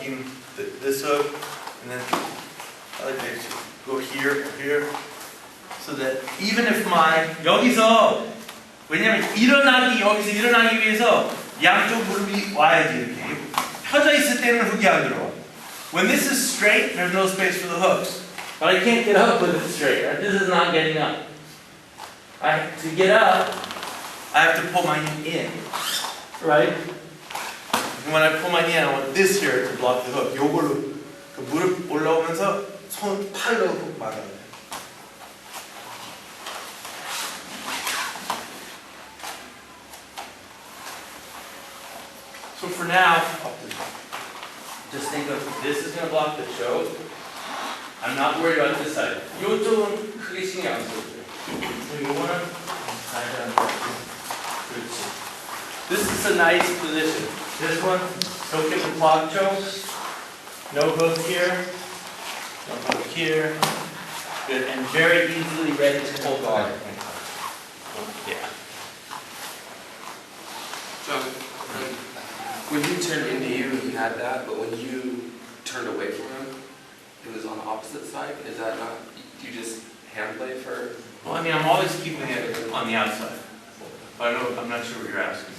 blocking this hook, and then I like to go here, so that even if 여기서 왜냐면 여기서 일어나기 위해서 양쪽 무릎이 와야지 이렇게 펴져 있을 때는 훅이 안 들어와. When this is straight, there's no space for the hooks. But I can't get up with it straight. Right? This is not getting up. To get up, I have to pull my knee in, right? And when I pull my knee in, I want this here to block the hook. 요걸로 그 무릎 올라오면서 팔로 훅 막아야 돼. So for now, just think of this is going to block the choke. I'm not worried about this side. 이쪽은 크게 신경 안 써도 요거는 This is a nice position. This one, don't get the block choke. No hook here. No hook here. Good, and very easily ready to pull guard. Yeah. John, when you turned into you, he had that, but when you turned away from him, it was on the opposite side. Is that not? Do you just hand play for? Well, I mean, I'm always keeping it on the outside. But I'm not sure what you're asking.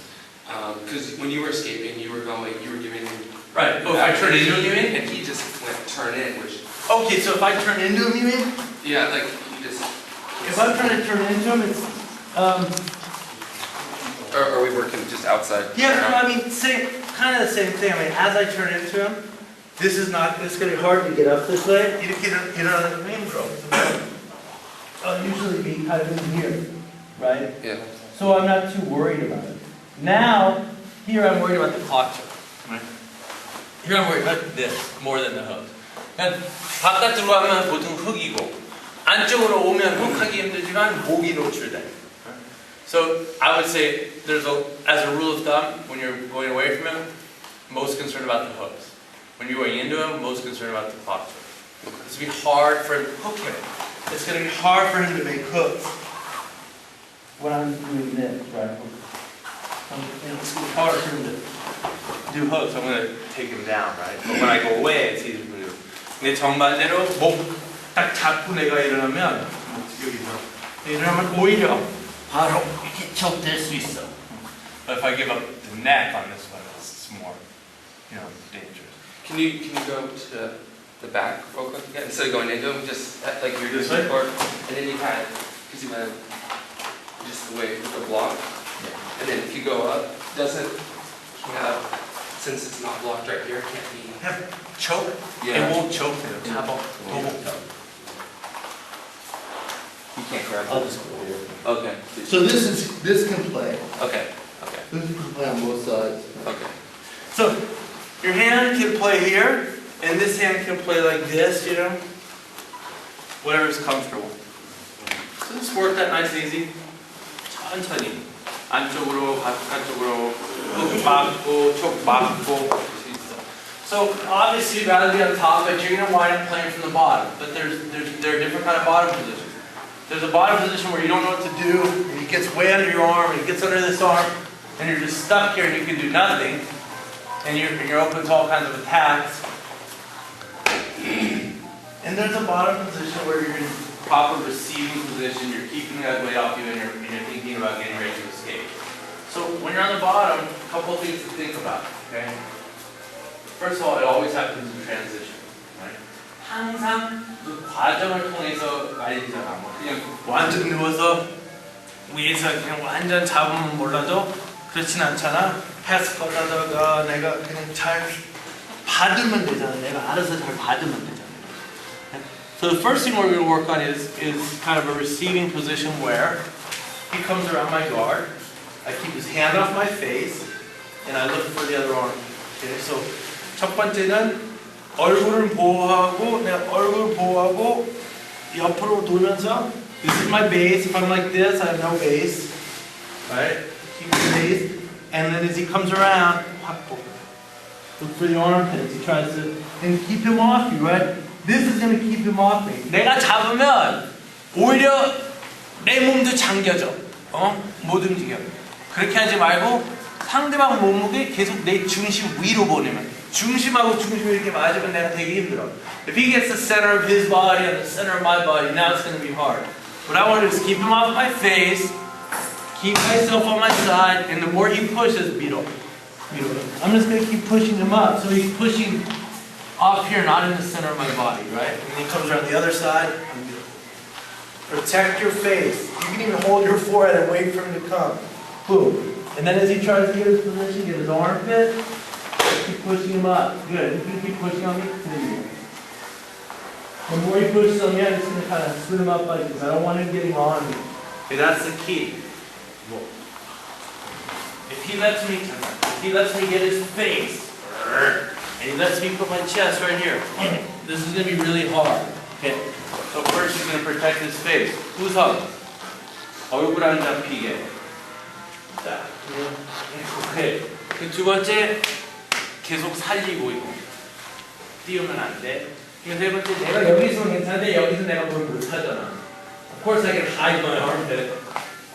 Because when you were escaping, you were giving him. Right. Oh, if I turn into him, you mean? And he just went turn in, which. Okay, so if I turn into him, you mean? Yeah, like you just. If I'm trying to turn into him, it's. Or are we working just outside? Yeah, no, I mean, kind of the same thing. I mean, as I turn into him, this is not. It's going to be hard to get up this way. You know, the main rope. I'll usually be kind of in here, right? Yeah. So I'm not too worried about it. Now, here I'm worried about the clock choke. Right? Here I'm worried about this more than the hook. 그냥 바깥으로 가면 보통 훅이고 안쪽으로 오면 훅하기 힘들지만 목이 노출돼. So I would say as a rule of thumb, when you're going away from him, most concerned about the hooks. When you're going into him, most concerned about the clock choke. It's going to be hard for him to hook him. It's going to be hard for him to make hooks. When I'm doing this, right? It's going to be hard for him to do hooks. I'm going to take him down, right? But when I go away, it's easy to do. 근데 정반대로 목 딱 잡고 내가 일어나면 여기서 일어나면 오히려 바로 이렇게 척될 수 있어. But if I give up the neck on this one, it's more, dangerous. Can you go to the back real quick again? Instead of going into him, just like you're This doing way? before, and then you kind of, because you went just the way with the block, Yeah. and then if you go up, doesn't since it's not blocked right here, can't be. Have choke? Yeah. It won't choke him. Yeah. You can't grab I'll it. just go here. Okay. So this can play. Okay. This can play on both sides. Okay. So your hand can play here, and this hand can play like this, whatever's comfortable. So just work that nice and easy. 천천히. 안쪽으로, 바깥쪽으로, 훅 막고, 촉 막고. So obviously you'd rather be on top, but you're going to wind up playing from the bottom. But there are different kind of bottom positions. There's a bottom position where you don't know what to do, and it gets way under your arm, and it gets under this arm, and you're just stuck here and you can do nothing, and you're open to all kinds of attacks. And there's a bottom position where you're in proper receiving position, you're keeping that weight off you, and you're thinking about getting ready to escape. So when you're on the bottom, a couple of things to think about, okay? First of all, it always happens in transition, right? 항상 그 과정을 통해서 말이잖아. 그냥 완전 누워서 위에서 그냥 완전 잡으면 몰라도 그렇진 않잖아. 패스 걷다가 내가 그냥 잘 받으면 되잖아. 내가 알아서 잘 받으면 되잖아. So the first thing we're going to work on is kind of a receiving position where he comes around my guard. I keep his hand off my face, and I look for the other arm. Okay, so 첫 번째는 얼굴을 보호하고 내가 얼굴을 보호하고 옆으로 돌면서 this is my base. If I'm like this, I have no base. Right? Keep the base. And then as he comes around, look for the armpits. He tries to and keep him off you, right? This is going to keep him off me. 내가 잡으면 오히려 내 몸도 잠겨져. 못 움직여. 그렇게 하지 말고 상대방 몸무게 계속 내 중심 위로 보내면 돼. 중심하고 중심이 이렇게 맞으면 내가 되게 힘들어. If he gets the center of his body and the center of my body, now it's going to be hard. What I want to do is keep him off my face, keep myself on my side, and the more he pushes, 밀어. I'm just going to keep pushing him up. So he's pushing off here, not in the center of my body, right? And he comes around the other side. Protect your face. You can even hold your forehead and wait for him to come. Boom. And then as he tries to get his position, get his armpit, keep pushing him up. Good. You can keep pushing on me. Continue. The more he pushes on me, I'm just going to kind of spin him up like this. I don't want him getting on me. Okay, that's the key. If he lets me get his face, and he lets me put my chest right here, this is going to be really hard. Okay. So first he's going to protect his face. 우선 얼굴 안 잡히게. 자, 오케이. 그 두 번째 계속 살리고 이거 띄우면 안 돼. 그 세 번째 내가 여기 있으면 괜찮은데 여기서 내가 뭘 못하잖아. Of course I can hide my armpit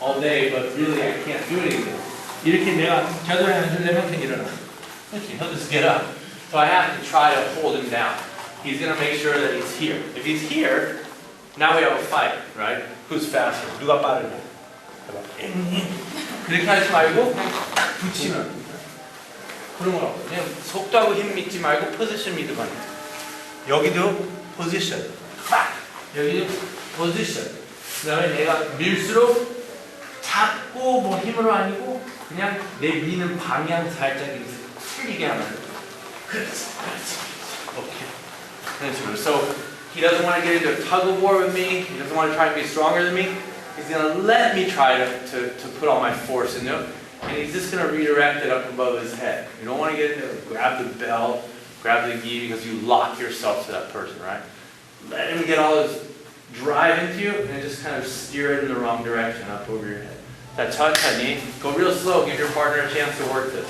all day, but really I can't do anything. 이렇게 내가 겨드랑이 안 주려면 그냥 일어나. Okay, he'll just get up. So I have to try to hold him down. He's going to make sure that he's here. If he's here, now we have a fight, right? Who's faster? 누가 빠르냐? 그렇게 하지 말고 그냥 붙이면. 그런 거라고. 그냥 속도하고 힘 믿지 말고 포지션 믿으면 돼. 여기도 포지션. 빡! 여기도 포지션. 그 다음에 내가 밀수록 잡고 뭐 힘으로 아니고 그냥 내 미는 방향 살짝 이렇게 틀리게 하면 돼. 그렇지. Okay. So he doesn't want to get into a tug of war with me. He doesn't want to try to be stronger than me. He's going to let me try to put all my force into it. And he's just going to redirect it up above his head. You don't want to get into it. Grab the belt, grab the gi because you lock yourself to that person, right? Let him get all his drive into you and just kind of steer it in the wrong direction up over your head. 자, 천천히. Go real slow. Give your partner a chance to work this.